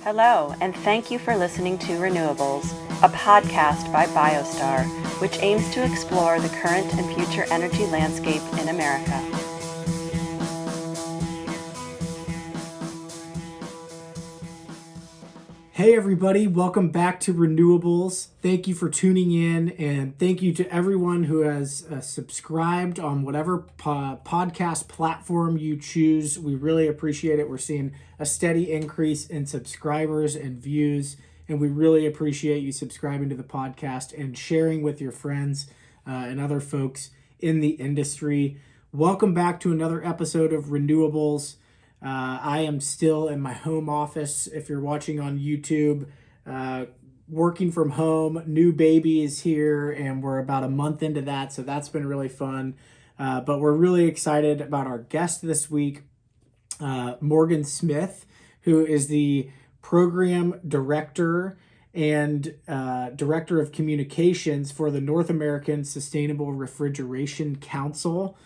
Hello, and thank you for listening to Renewables, a podcast by BioStar, which aims to explore the current and future energy landscape in America. Hey everybody, welcome back to Renewables. Thank you for tuning in, and thank you to everyone who has subscribed on whatever podcast platform you choose. We really appreciate it. We're seeing a steady increase in subscribers and views, and we really appreciate you subscribing to the podcast and sharing with your friends and other folks in the industry. Welcome back to another episode of Renewables. I am still in my home office. If you're watching on YouTube, working from home, new baby is here, and we're about a month into that, so that's been really fun. But we're really excited about our guest this week, Morgan Smith, who is the program director and director of communications for the North American Sustainable Refrigerant Council.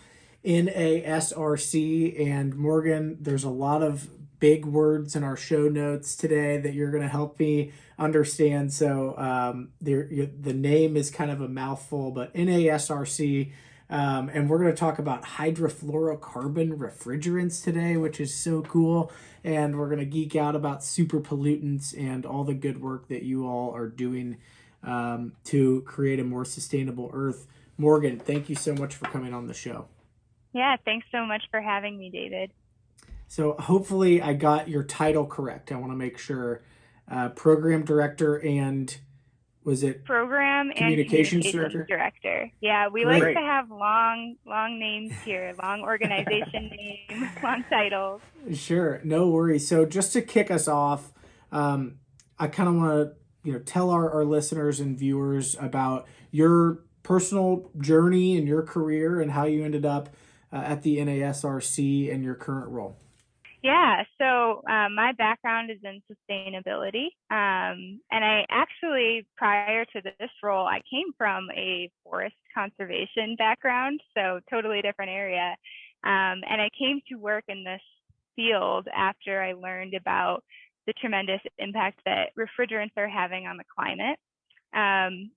NASRC. And Morgan, there's a lot of big words in our show notes today that you're going to help me understand. So the name is kind of a mouthful, but NASRC. And we're going to talk about hydrofluorocarbon refrigerants today, which is so cool. And we're going to geek out about super pollutants and all the good work that you all are doing to create a more sustainable Earth. Morgan, thank you so much for coming on the show. Yeah, thanks so much for having me, David. So hopefully I got your title correct. I want to make sure. Program director and was it Program communications and director? Yeah, we Great. like to have long names here, long organization names, long titles. Sure, no worries. So just to kick us off, I kind of want to tell our listeners and viewers about your personal journey and your career and how you ended up at the NASRC and your current role. Yeah, so my background is in sustainability. And I actually, prior to this role, I came from a forest conservation background, so totally different area. And I came to work in this field after I learned about the tremendous impact that refrigerants are having on the climate.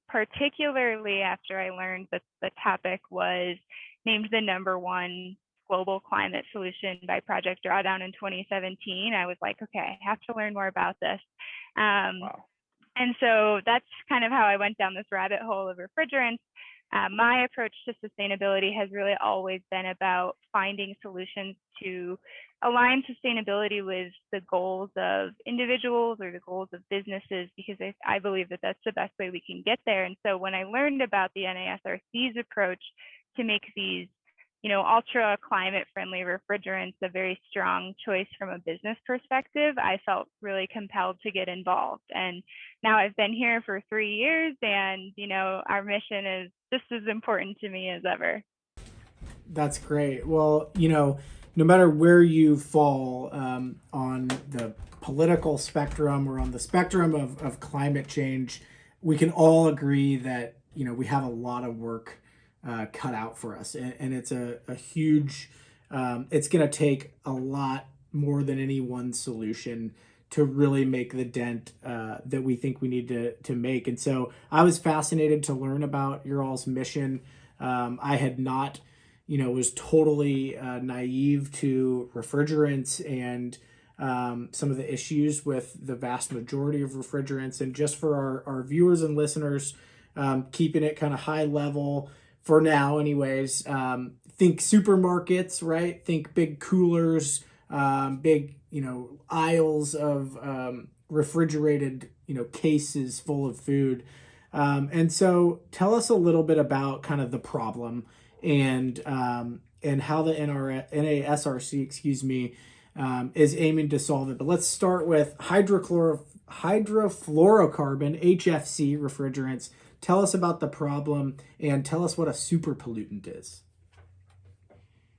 Particularly after I learned that the topic was named the #1 global climate solution by Project Drawdown in 2017, I was like, okay, I have to learn more about this. Wow. And so that's kind of how I went down this rabbit hole of refrigerants. My approach to sustainability has really always been about finding solutions to align sustainability with the goals of individuals or the goals of businesses, because I believe that that's the best way we can get there. And so when I learned about the NASRC's approach to make these ultra climate friendly refrigerants a very strong choice from a business perspective, I felt really compelled to get involved. And now I've been here for 3 years, and our mission is just as important to me as ever. That's great. Well, no matter where you fall on the political spectrum or on the spectrum of climate change, we can all agree that we have a lot of work cut out for us, and it's a huge it's going to take a lot more than any one solution to really make the dent that we think we need to make. And so I was fascinated to learn about your all's mission. I had not was totally naive to refrigerants and some of the issues with the vast majority of refrigerants. And just for our viewers and listeners, keeping it kind of high level for now anyways, think supermarkets, right? Think big coolers, big, aisles of refrigerated, cases full of food. And so tell us a little bit about kind of the problem and how the NASRC, is aiming to solve it. But let's start with hydrofluorocarbon, HFC refrigerants. Tell us about the problem and tell us what a super pollutant is.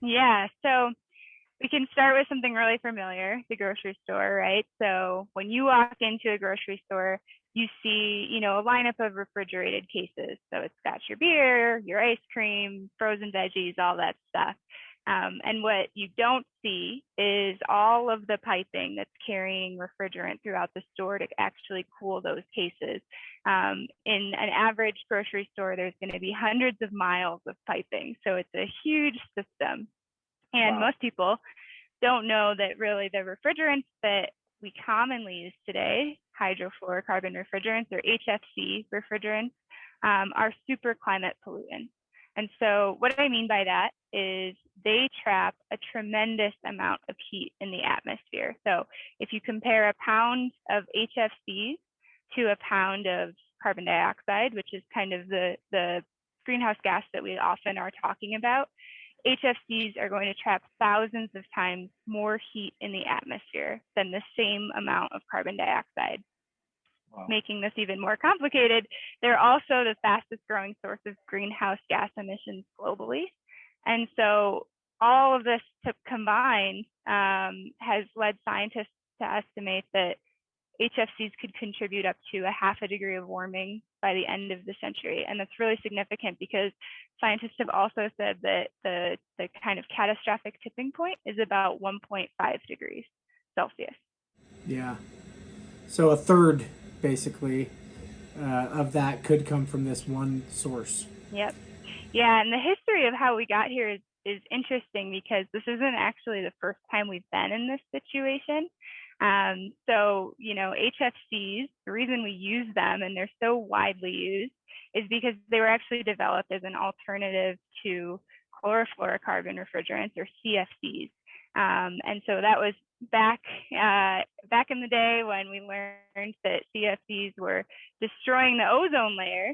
Yeah, so we can start with something really familiar, the grocery store, right? So when you walk into a grocery store, you see, a lineup of refrigerated cases. So it's got your beer, your ice cream, frozen veggies, all that stuff. And what you don't see is all of the piping that's carrying refrigerant throughout the store to actually cool those cases. In an average grocery store, there's going to be hundreds of miles of piping. So it's a huge system. And most people don't know that really the refrigerants that we commonly use today, hydrofluorocarbon refrigerants or HFC refrigerants, are super climate pollutants. And so what I mean by that is they trap a tremendous amount of heat in the atmosphere. So if you compare a pound of HFCs to a pound of carbon dioxide, which is kind of the greenhouse gas that we often are talking about, HFCs are going to trap thousands of times more heat in the atmosphere than the same amount of carbon dioxide. Wow. Making this even more complicated, they're also the fastest growing source of greenhouse gas emissions globally. And so all of this combined has led scientists to estimate that HFCs could contribute up to 0.5 degree of warming by the end of the century. And that's really significant because scientists have also said that the kind of catastrophic tipping point is about 1.5 degrees Celsius. Yeah. So a third, basically, of that could come from this one source. Yep. Yeah, and the history of how we got here is interesting because this isn't actually the first time we've been in this situation. So, HFCs, the reason we use them and they're so widely used is because they were actually developed as an alternative to chlorofluorocarbon refrigerants or CFCs. And so that was back in the day when we learned that CFCs were destroying the ozone layer.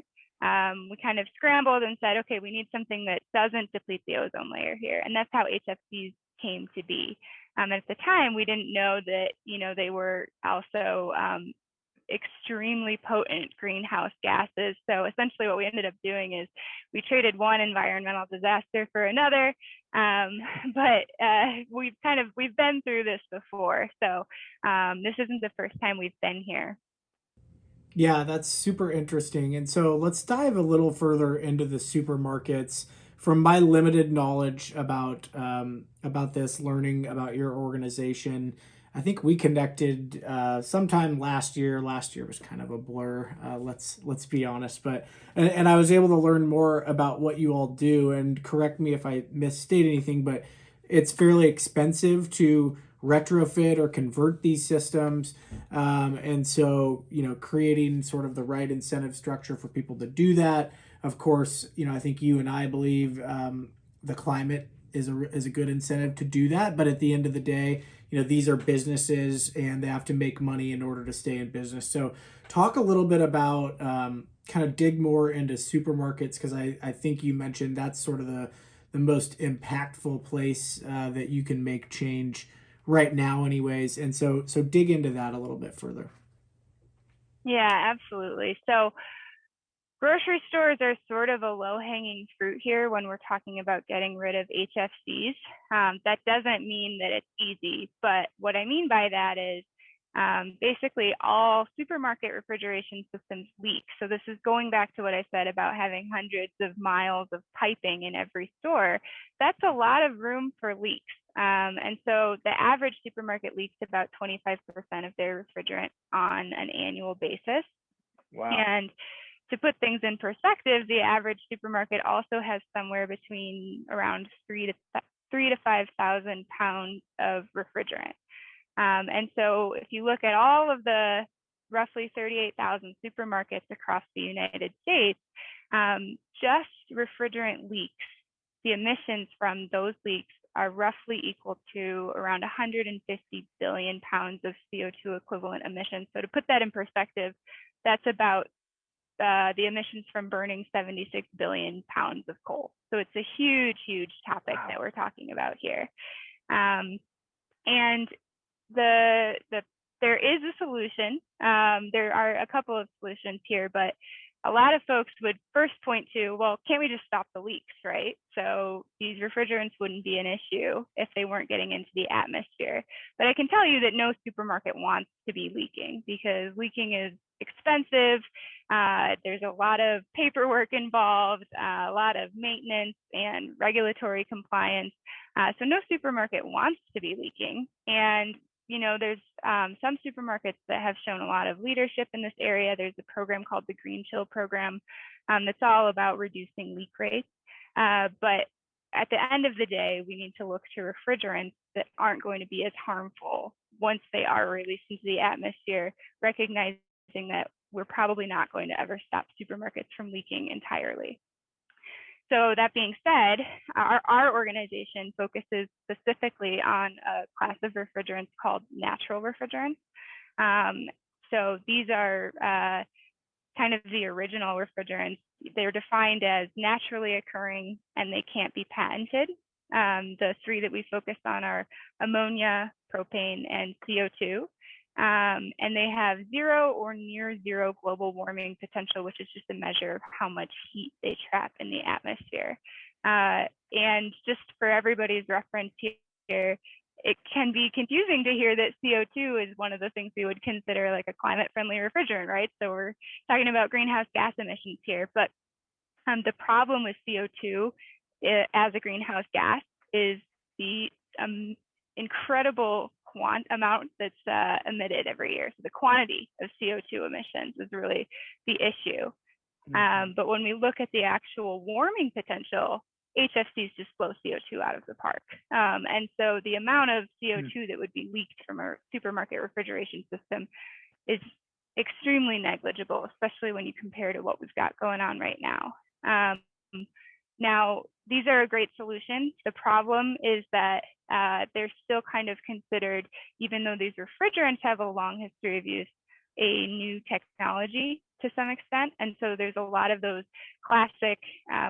We kind of scrambled and said, okay, we need something that doesn't deplete the ozone layer here. And that's how HFCs came to be. At the time, we didn't know that, they were also extremely potent greenhouse gases. So essentially what we ended up doing is we traded one environmental disaster for another. But we've been through this before. So this isn't the first time we've been here. Yeah, that's super interesting. And so let's dive a little further into the supermarkets. From my limited knowledge about this, learning about your organization, I think we connected sometime last year. Last year was kind of a blur. Let's be honest, but and I was able to learn more about what you all do. And correct me if I misstate anything, but it's fairly expensive to retrofit or convert these systems, and so creating sort of the right incentive structure for people to do that. Of course, I think you and I believe the climate is a good incentive to do that. But at the end of the day, these are businesses and they have to make money in order to stay in business. So talk a little bit about kind of dig more into supermarkets, because I think you mentioned that's sort of the most impactful place that you can make change right now anyways. And so dig into that a little bit further. Yeah, absolutely. So grocery stores are sort of a low-hanging fruit here when we're talking about getting rid of HFCs. That doesn't mean that it's easy, but what I mean by that is basically all supermarket refrigeration systems leak. So this is going back to what I said about having hundreds of miles of piping in every store. That's a lot of room for leaks. And so the average supermarket leaks about 25% of their refrigerant on an annual basis. Wow. And to put things in perspective, the average supermarket also has somewhere between around 3,000 to 5,000 pounds of refrigerant. And so if you look at all of the roughly 38,000 supermarkets across the United States, just refrigerant leaks, the emissions from those leaks are roughly equal to around 150 billion pounds of CO2 equivalent emissions. So to put that in perspective, that's about the emissions from burning 76 billion pounds of coal. So it's a huge, huge topic that we're talking about here. And there is a solution. There are a couple of solutions here, but a lot of folks would first point to, well, can't we just stop the leaks, right? So these refrigerants wouldn't be an issue if they weren't getting into the atmosphere. But I can tell you that no supermarket wants to be leaking, because leaking is expensive. There's a lot of paperwork involved, a lot of maintenance and regulatory compliance. So no supermarket wants to be leaking. And there's some supermarkets that have shown a lot of leadership in this area. There's a program called the Green Chill program that's all about reducing leak rates. But at the end of the day, we need to look to refrigerants that aren't going to be as harmful once they are released into the atmosphere, recognizing that we're probably not going to ever stop supermarkets from leaking entirely. So that being said, our organization focuses specifically on a class of refrigerants called natural refrigerants. So these are kind of the original refrigerants. They're defined as naturally occurring and they can't be patented. The three that we focus on are ammonia, propane, and CO2. And they have zero or near zero global warming potential, which is just a measure of how much heat they trap in the atmosphere. And just for everybody's reference here, it can be confusing to hear that CO2 is one of the things we would consider like a climate-friendly refrigerant, right? So we're talking about greenhouse gas emissions here, but the problem with CO2 as a greenhouse gas is the incredible amount that's emitted every year. So the quantity of CO2 emissions is really the issue. But when we look at the actual warming potential, HFCs just blow CO2 out of the park. And so the amount of CO2 that would be leaked from a supermarket refrigeration system is extremely negligible, especially when you compare to what we've got going on right now. Now, these are a great solution. The problem is that they're still kind of considered, even though these refrigerants have a long history of use, a new technology to some extent. And so there's a lot of those classic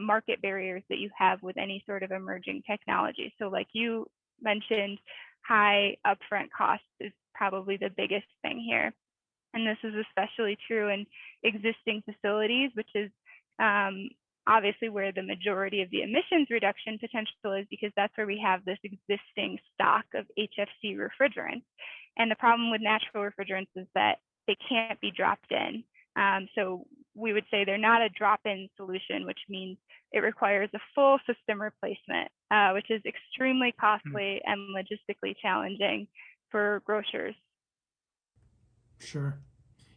market barriers that you have with any sort of emerging technology. So like you mentioned, high upfront costs is probably the biggest thing here. And this is especially true in existing facilities, which is obviously where the majority of the emissions reduction potential is, because that's where we have this existing stock of HFC refrigerants. And the problem with natural refrigerants is that they can't be dropped in. So we would say they're not a drop-in solution, which means it requires a full system replacement, which is extremely costly and logistically challenging for grocers. Sure.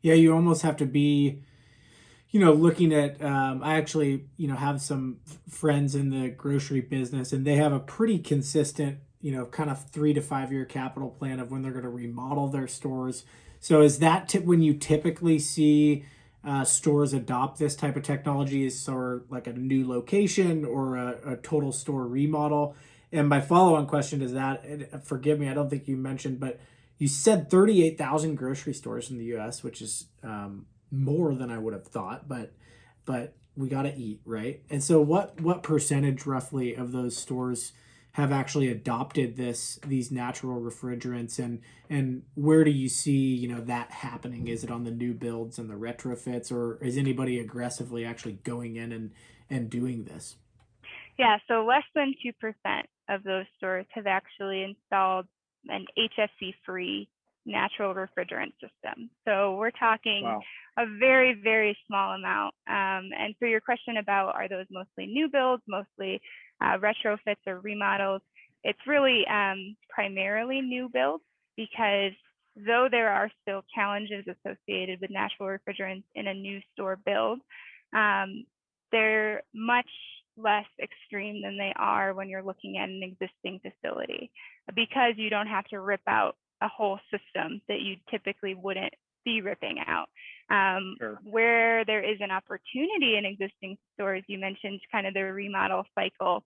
Yeah, you almost have to be, looking at, I actually, have some friends in the grocery business, and they have a pretty consistent, kind of 3 to 5 year capital plan of when they're going to remodel their stores. So is that when you typically see stores adopt this type of technology, is or like a new location or a total store remodel? And my follow-on question is that, and forgive me, I don't think you mentioned, but you said 38,000 grocery stores in the U.S., which is more than I would have thought, but we got to eat, right? And so what percentage roughly of those stores have actually adopted these natural refrigerants, and where do you see that happening? Is it on the new builds and the retrofits, or is anybody aggressively actually going in and doing this? Yeah, so less than 2% of those stores have actually installed an HFC-free natural refrigerant system. So we're talking a very, very small amount. And for your question about, are those mostly new builds, mostly retrofits or remodels, it's really primarily new builds, because though there are still challenges associated with natural refrigerants in a new store build, they're much less extreme than they are when you're looking at an existing facility, because you don't have to rip out a whole system that you typically wouldn't be ripping out. Sure. Where there is an opportunity in existing stores, you mentioned kind of the remodel cycle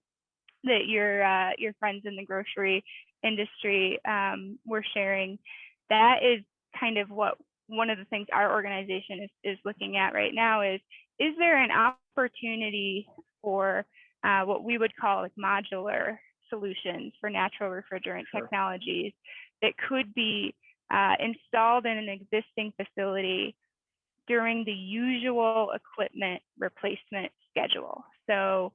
that your friends in the grocery industry were sharing. That is kind of what one of the things our organization is looking at right now is there an opportunity for what we would call like modular solutions for natural refrigerant technologies that could be installed in an existing facility during the usual equipment replacement schedule. So,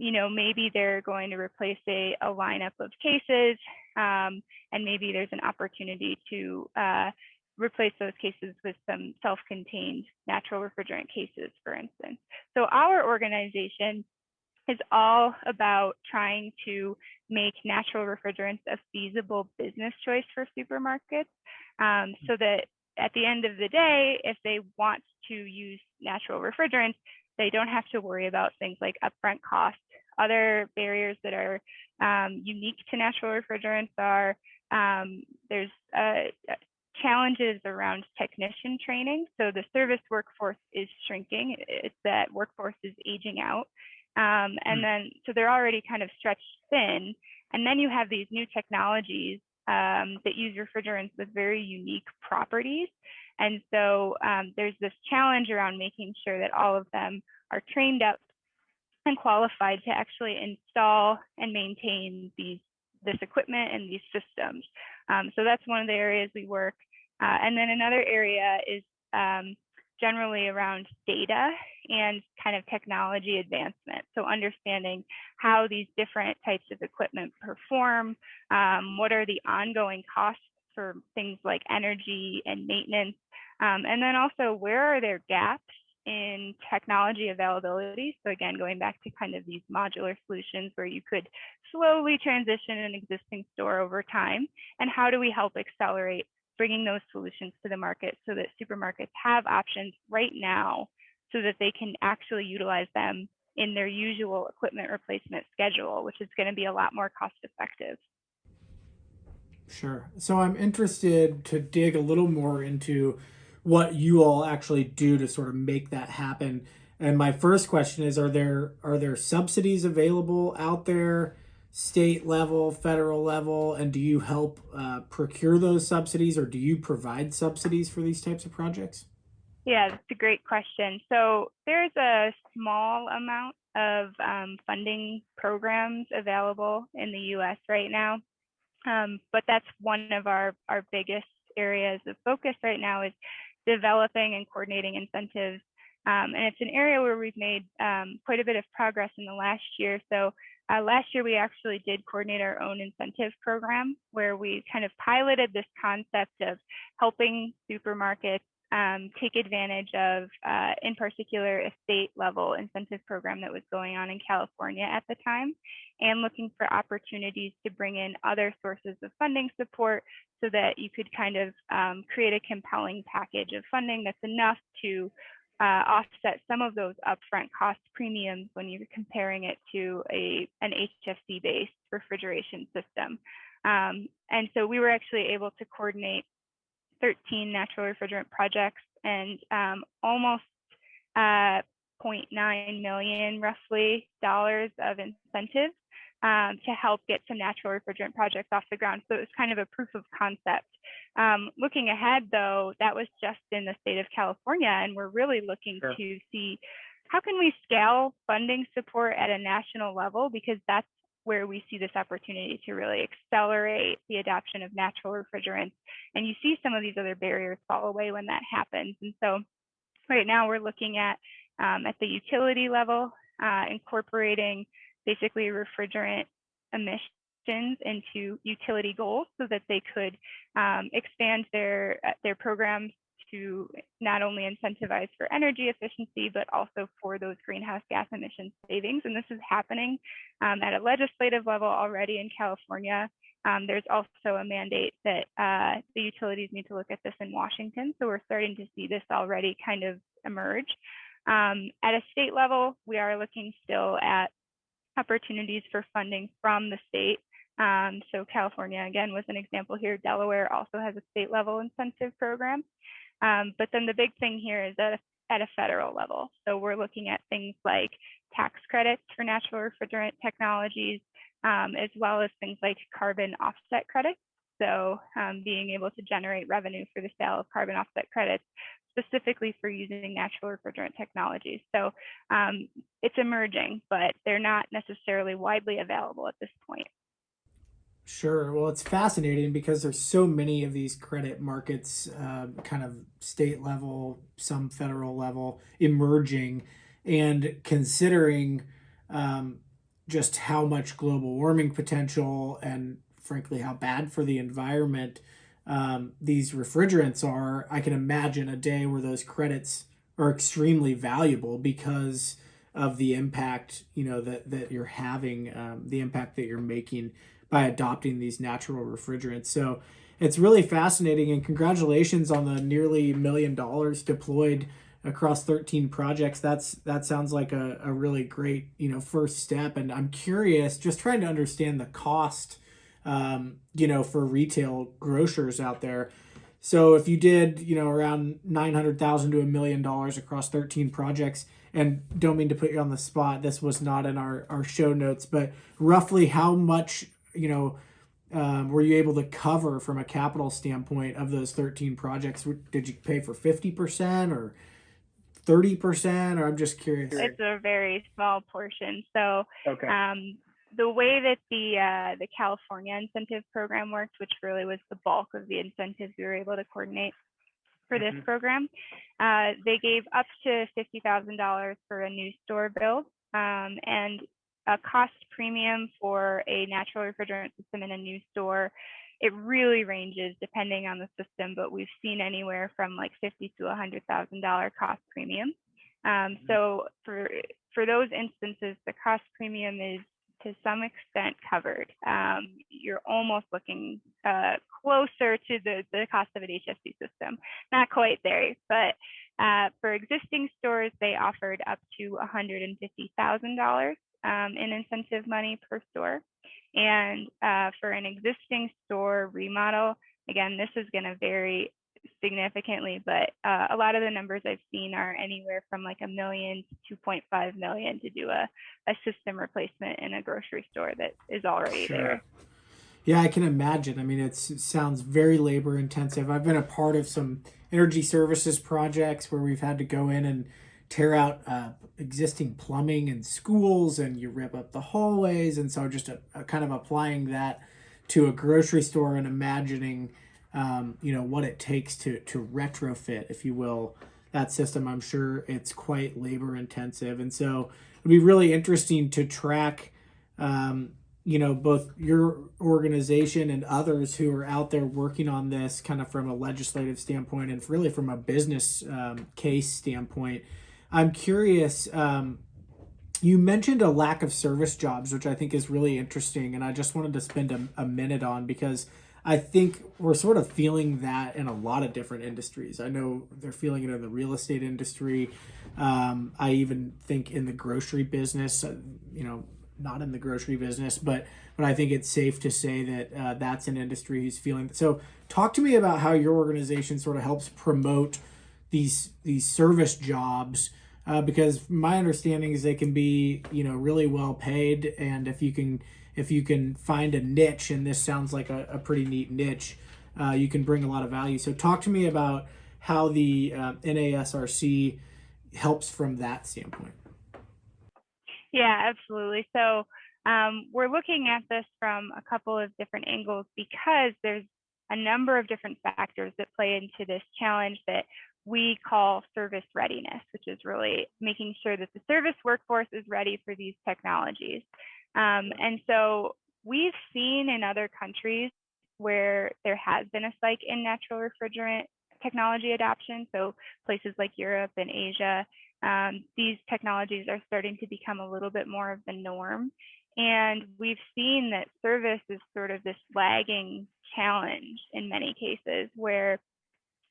maybe they're going to replace a lineup of cases, and maybe there's an opportunity to replace those cases with some self-contained natural refrigerant cases, for instance. So our organization is all about trying to make natural refrigerants a feasible business choice for supermarkets, so that at the end of the day, if they want to use natural refrigerants, they don't have to worry about things like upfront costs. Other barriers that are unique to natural refrigerants are there's challenges around technician training. So the service workforce is shrinking. It's that workforce is aging out. And then, so they're already kind of stretched thin. And then you have these new technologies that use refrigerants with very unique properties. And so there's this challenge around making sure that all of them are trained up and qualified to actually install and maintain this equipment and these systems. So that's one of the areas we work. And then another area is generally around data and kind of technology advancement. So understanding how these different types of equipment perform, what are the ongoing costs for things like energy and maintenance, and then also where are there gaps in technology availability. So again, going back to kind of these modular solutions where you could slowly transition an existing store over time, and how do we help accelerate bringing those solutions to the market so that supermarkets have options right now so that they can actually utilize them in their usual equipment replacement schedule, which is going to be a lot more cost effective. Sure. So I'm interested to dig a little more into what you all actually do to sort of make that happen. And my first question is, are there subsidies available out there, state level, federal level, and do you help procure those subsidies, or do you provide subsidies for these types of projects? Yeah, that's a great question. So there's a small amount of funding programs available in the US right now. But that's one of our biggest areas of focus right now is developing and coordinating incentives. And it's an area where we've made quite a bit of progress in the last year. So last year, we actually did coordinate our own incentive program where we kind of piloted this concept of helping supermarkets take advantage of, in particular, a state level incentive program that was going on in California at the time, and looking for opportunities to bring in other sources of funding support so that you could kind of create a compelling package of funding that's enough to offset some of those upfront cost premiums when you're comparing it to an HFC-based refrigeration system. And so we were actually able to coordinate 13 natural refrigerant projects and almost $0.9 million roughly dollars of incentives to help get some natural refrigerant projects off the ground. So it was kind of a proof of concept. Looking ahead, though, that was just in the state of California, and we're really looking to see how can we scale funding support at a national level, because that's where we see this opportunity to really accelerate the adoption of natural refrigerants. And you see some of these other barriers fall away when that happens. And so right now we're looking at the utility level, incorporating basically refrigerant emissions into utility goals so that they could expand their programs to not only incentivize for energy efficiency, but also for those greenhouse gas emission savings. And this is happening at a legislative level already in California. There's also a mandate that the utilities need to look at this in Washington. So we're starting to see this already kind of emerge. At a state level, we are looking still at opportunities for funding from the state. So California, again, was an example here. Delaware also has a state level incentive program. But then the big thing here is that at a federal level. So we're looking at things like tax credits for natural refrigerant technologies, as well as things like carbon offset credits. So being able to generate revenue for the sale of carbon offset credits, specifically for using natural refrigerant technologies. So it's emerging, but they're not necessarily widely available at this point. Sure. Well, it's fascinating because there's so many of these credit markets, kind of state level, some federal level, emerging, and considering um, just how much global warming potential and, frankly, how bad for the environment these refrigerants are. I can imagine a day where those credits are extremely valuable because of the impact, that you're having, the impact that you're making by adopting these natural refrigerants. So it's really fascinating, and congratulations on the nearly $1 million deployed across 13 projects. That sounds like a really great, first step. And I'm curious, just trying to understand the cost, for retail grocers out there. So if you did, around 900,000 to $1 million across 13 projects, and don't mean to put you on the spot, this was not in our show notes, but roughly how much, were you able to cover from a capital standpoint of those 13 projects? Did you pay for 50% or 30%? Or I'm just curious. It's a very small portion. So Okay. the way that the California incentive program worked, which really was the bulk of the incentives we were able to coordinate for this program, they gave up to $50,000 for a new store build, and a cost premium for a natural refrigerant system in a new store. It really ranges depending on the system, but we've seen anywhere from like $50,000 to $100,000 cost premium. So for those instances, the cost premium is to some extent covered. You're almost looking closer to the cost of an HFC system. Not quite there, but for existing stores, they offered up to $150,000 in incentive money per store. And for an existing store remodel, again, this is going to vary significantly, but a lot of the numbers I've seen are anywhere from like $1 million to $2.5 million to do a system replacement in a grocery store that is already there. Yeah, I can imagine. I mean, it sounds very labor intensive. I've been a part of some energy services projects where we've had to go in and tear out existing plumbing in schools, and you rip up the hallways. And so just kind of applying that to a grocery store and imagining, what it takes to retrofit, if you will, that system. I'm sure it's quite labor intensive. And so it'd be really interesting to track, both your organization and others who are out there working on this kind of from a legislative standpoint and really from a business case standpoint. I'm curious, you mentioned a lack of service jobs, which I think is really interesting. And I just wanted to spend a minute on, because I think we're sort of feeling that in a lot of different industries. I know they're feeling it in the real estate industry. I even think in the grocery business, not in the grocery business, but I think it's safe to say that that's an industry who's feeling. So talk to me about how your organization sort of helps promote these service jobs, because my understanding is they can be really well paid, and if you can find a niche, and this sounds like a pretty neat niche, you can bring a lot of value. So talk to me about how the NASRC helps from that standpoint. Yeah, absolutely. So we're looking at this from a couple of different angles, because there's a number of different factors that play into this challenge that we call service readiness, which is really making sure that the service workforce is ready for these technologies. And so we've seen in other countries where there has been a spike in natural refrigerant technology adoption. So places like Europe and Asia, these technologies are starting to become a little bit more of the norm. And we've seen that service is sort of this lagging challenge in many cases, where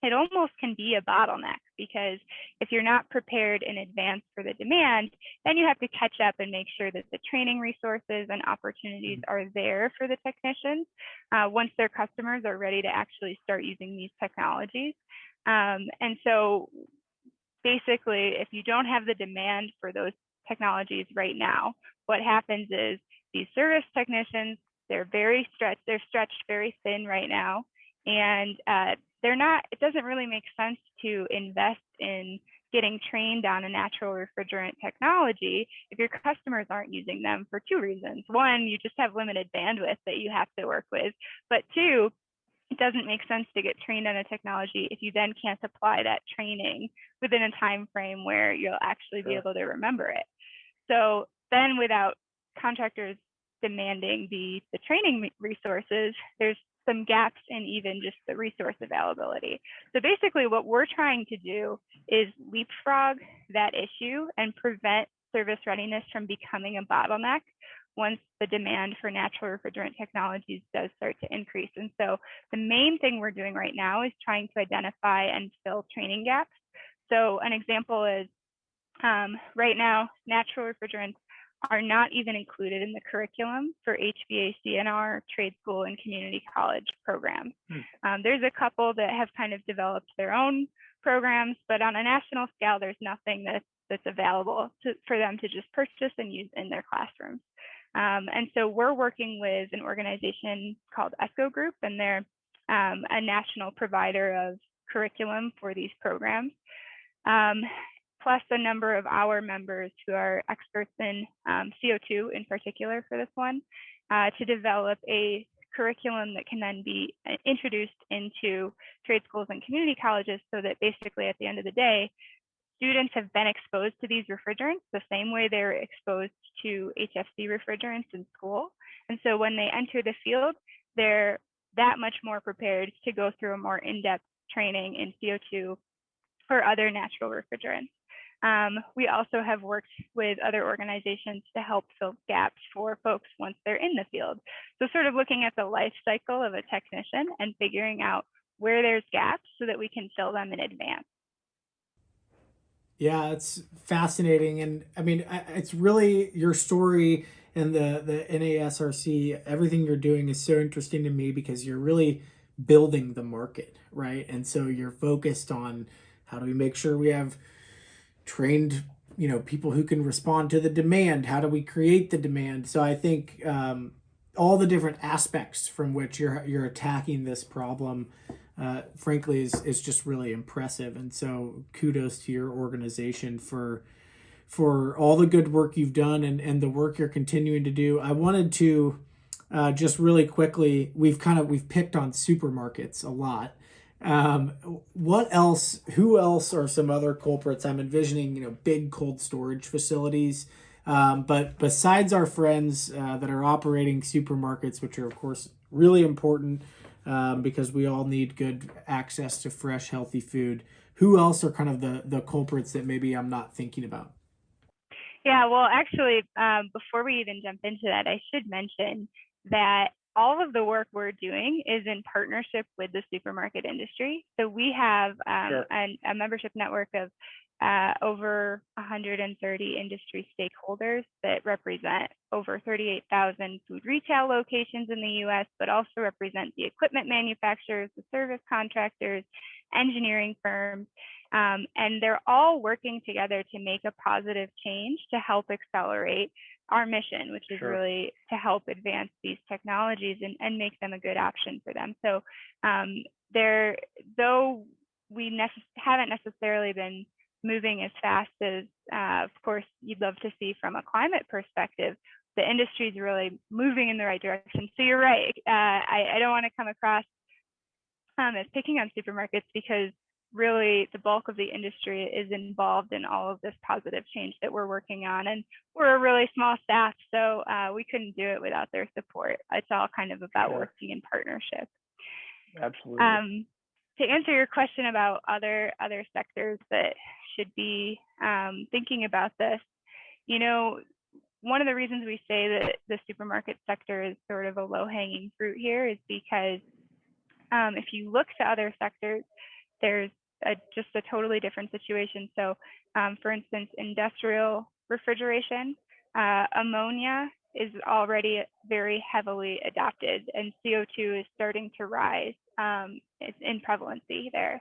it almost can be a bottleneck, because if you're not prepared in advance for the demand, then you have to catch up and make sure that the training resources and opportunities are there for the technicians once their customers are ready to actually start using these technologies. And so basically, if you don't have the demand for those technologies right now, what happens is these service technicians, they're stretched very thin right now, and it doesn't really make sense to invest in getting trained on a natural refrigerant technology if your customers aren't using them for two reasons. One, you just have limited bandwidth that you have to work with, but two, it doesn't make sense to get trained on a technology if you then can't apply that training within a time frame where you'll actually be able to remember it. So then without contractors demanding the training resources, there's some gaps in even just the resource availability. So basically what we're trying to do is leapfrog that issue and prevent service readiness from becoming a bottleneck once the demand for natural refrigerant technologies does start to increase. And so the main thing we're doing right now is trying to identify and fill training gaps. So an example is right now, natural refrigerants are not even included in the curriculum for HVAC&R, trade school, and community college programs. There's a couple that have kind of developed their own programs, but on a national scale, there's nothing that's available for them to just purchase and use in their classrooms. And so we're working with an organization called ESCO Group, and they're a national provider of curriculum for these programs. Plus a number of our members who are experts in CO2 in particular for this one, to develop a curriculum that can then be introduced into trade schools and community colleges so that basically at the end of the day, students have been exposed to these refrigerants the same way they're exposed to HFC refrigerants in school. And so when they enter the field, they're that much more prepared to go through a more in-depth training in CO2 or other natural refrigerants. We also have worked with other organizations to help fill gaps for folks once they're in the field. So sort of looking at the life cycle of a technician and figuring out where there's gaps so that we can fill them in advance. Yeah, it's fascinating. And I mean, it's really your story and the NASRC, everything you're doing is so interesting to me because you're really building the market, right? And so you're focused on how do we make sure we have trained, people who can respond to the demand? How do we create the demand? So I think all the different aspects from which you're attacking this problem, frankly, is just really impressive. And so kudos to your organization for all the good work you've done and the work you're continuing to do. I wanted to just really quickly, we've picked on supermarkets a lot. What else, who else are some other culprits? I'm envisioning, big cold storage facilities. But besides our friends that are operating supermarkets, which are of course really important because we all need good access to fresh, healthy food, who else are kind of the culprits that maybe I'm not thinking about? Yeah, well, actually, before we even jump into that, I should mention that all of the work we're doing is in partnership with the supermarket industry. So we have a membership network of over 130 industry stakeholders that represent over 38,000 food retail locations in the US, but also represent the equipment manufacturers, the service contractors, engineering firms, and they're all working together to make a positive change to help accelerate our mission, which is really to help advance these technologies and make them a good option for them. So though we haven't necessarily been moving as fast as, of course, you'd love to see from a climate perspective, the industry is really moving in the right direction. So you're right. I don't want to come across as picking on supermarkets because really the bulk of the industry is involved in all of this positive change that we're working on. And we're a really small staff, so we couldn't do it without their support. It's all kind of about working in partnership. Absolutely. To answer your question about other sectors that should be thinking about this, one of the reasons we say that the supermarket sector is sort of a low-hanging fruit here is because if you look to other sectors, there's just a totally different situation. So, for instance, industrial refrigeration, ammonia is already very heavily adopted, and CO2 is starting to rise in prevalency there.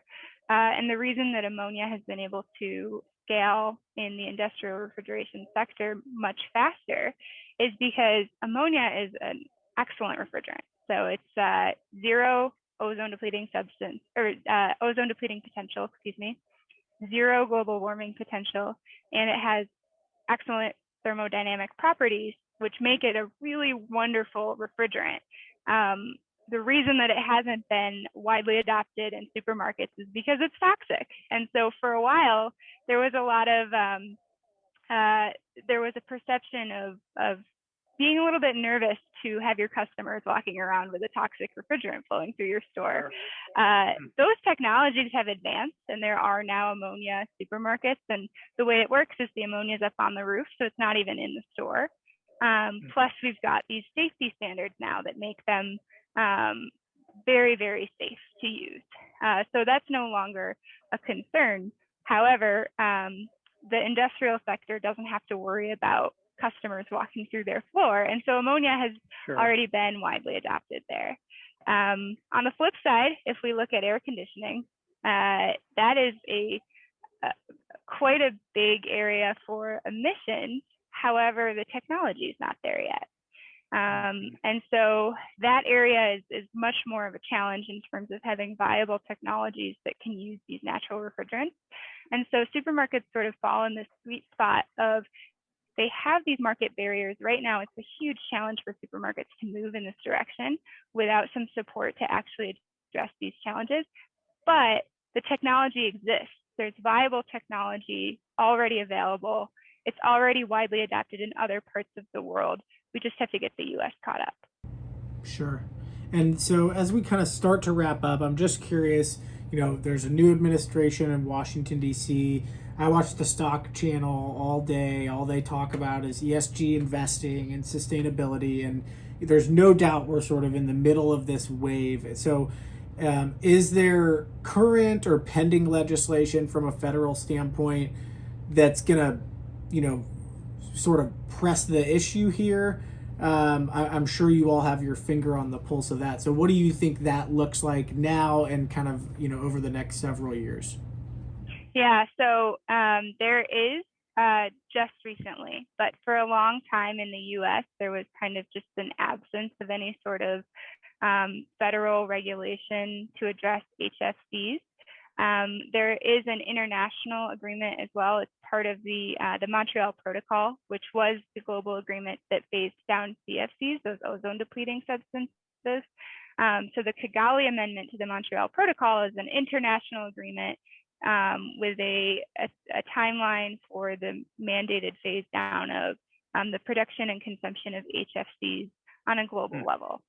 And the reason that ammonia has been able to scale in the industrial refrigeration sector much faster is because ammonia is an excellent refrigerant. So it's zero ozone depleting substance or ozone depleting potential, zero global warming potential, and it has excellent thermodynamic properties, which make it a really wonderful refrigerant. The reason that it hasn't been widely adopted in supermarkets is because it's toxic. And so for a while, there was a lot of, there was a perception of being a little bit nervous to have your customers walking around with a toxic refrigerant flowing through your store. Those technologies have advanced, and there are now ammonia supermarkets. And the way it works is the ammonia is up on the roof, so it's not even in the store. Plus, we've got these safety standards now that make them very, very safe to use. So that's no longer a concern. However, the industrial sector doesn't have to worry about customers walking through their floor. And so ammonia has already been widely adopted there. On the flip side, if we look at air conditioning, that is quite a big area for emissions. However, the technology is not there yet. And so that area is much more of a challenge in terms of having viable technologies that can use these natural refrigerants. And so supermarkets sort of fall in this sweet spot of they have these market barriers. Right now, it's a huge challenge for supermarkets to move in this direction without some support to actually address these challenges. But the technology exists. There's viable technology already available. It's already widely adopted in other parts of the world. We just have to get the US caught up. Sure. And so as we kind of start to wrap up, I'm just curious, there's a new administration in Washington, D.C. I watch the stock channel all day. All they talk about is ESG investing and sustainability. And there's no doubt we're sort of in the middle of this wave. So is there current or pending legislation from a federal standpoint that's going to, sort of press the issue here? I'm sure you all have your finger on the pulse of that. So what do you think that looks like now and kind of, over the next several years? Yeah, so there is just recently, but for a long time in the US, there was kind of just an absence of any sort of federal regulation to address HFCs. There is an international agreement as well. It's part of the Montreal Protocol, which was the global agreement that phased down CFCs, those ozone depleting substances. So the Kigali Amendment to the Montreal Protocol is an international agreement with a timeline for the mandated phase down of the production and consumption of HFCs on a global level.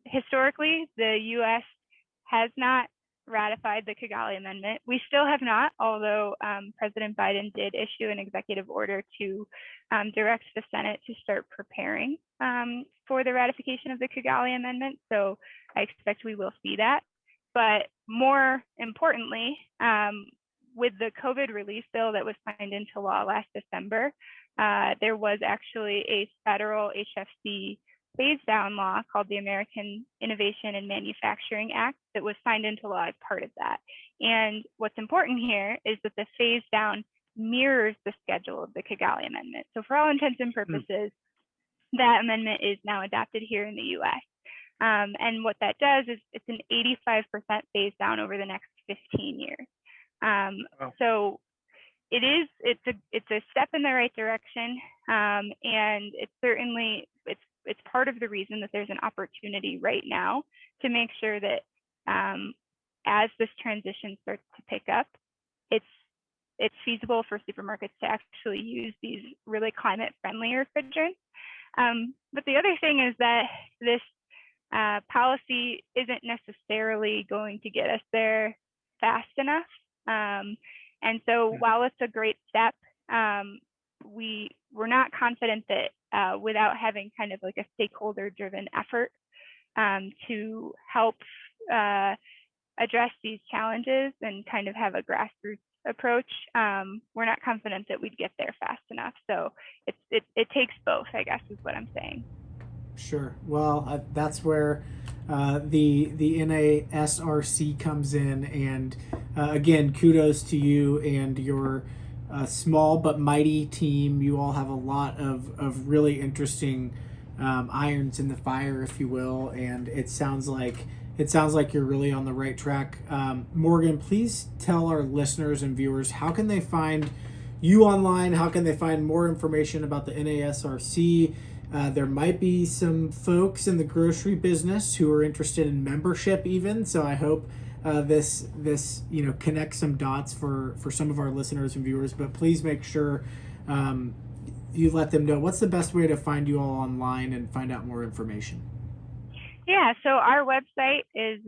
Historically, the US has not ratified the Kigali Amendment. We still have not, although President Biden did issue an executive order to direct the Senate to start preparing for the ratification of the Kigali Amendment. So I expect we will see that. But more importantly, with the COVID relief bill that was signed into law last December, there was actually a federal HFC phase down law called the American Innovation and Manufacturing Act that was signed into law as part of that. And what's important here is that the phase down mirrors the schedule of the Kigali Amendment. So for all intents and purposes, that amendment is now adopted here in the US. And what that does is it's an 85% phase down over the next 15 years. So it's a step in the right direction. And it's certainly, it's part of the reason that there's an opportunity right now to make sure that as this transition starts to pick up, it's feasible for supermarkets to actually use these really climate-friendly refrigerants. But the other thing is that this policy isn't necessarily going to get us there fast enough. And so while it's a great step, we're not confident that without having kind of like a stakeholder-driven effort to help address these challenges and kind of have a grassroots approach, we're not confident that we'd get there fast enough. So it takes both, I guess, is what I'm saying. Sure. Well, that's where the NASRC comes in, and again, kudos to you and your small but mighty team. You all have a lot of really interesting irons in the fire, if you will, and it sounds like it sounds like you're really on the right track. Morgan, please tell our listeners and viewers, how can they find you online? How can they find more information about the NASRC? There might be some folks in the grocery business who are interested in membership even, so I hope this connects some dots for some of our listeners and viewers. But please make sure you let them know what's the best way to find you all online and find out more information. Yeah, so our website is,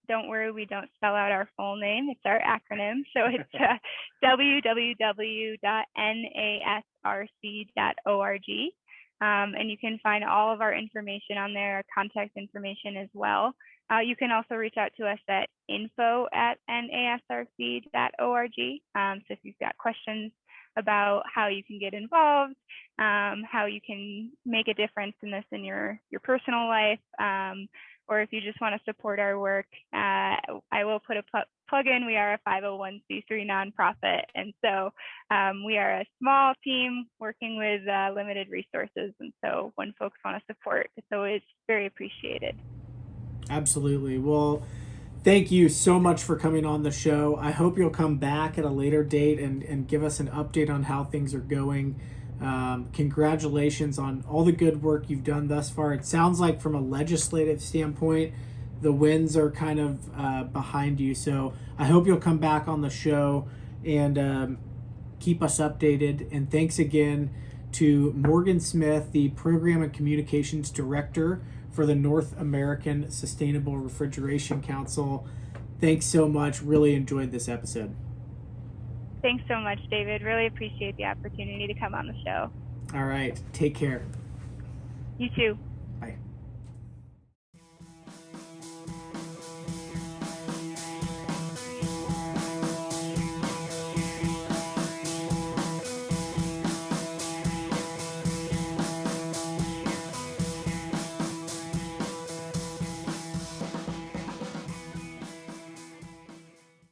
don't worry, we don't spell out our full name. It's our acronym. So it's www.nasrc.org. And you can find all of our information on there, our contact information as well. You can also reach out to us at info@nasrc.org. So if you've got questions about how you can get involved, how you can make a difference in this in your personal life, or if you just want to support our work, I will put a plug in. We are a 501c3 nonprofit, and so we are a small team working with limited resources, and so when folks want to support, it's always very appreciated. Absolutely. Well, thank you so much for coming on the show. I hope you'll come back at a later date and give us an update on how things are going. Congratulations on all the good work you've done thus far. It sounds like from a legislative standpoint, the wins are kind of behind you. So I hope you'll come back on the show and keep us updated. And thanks again to Morgan Smith, the Program and Communications Director for the North American Sustainable Refrigeration Council. Thanks so much. Really enjoyed this episode. Thanks so much, David. Really appreciate the opportunity to come on the show. All right. Take care. You too.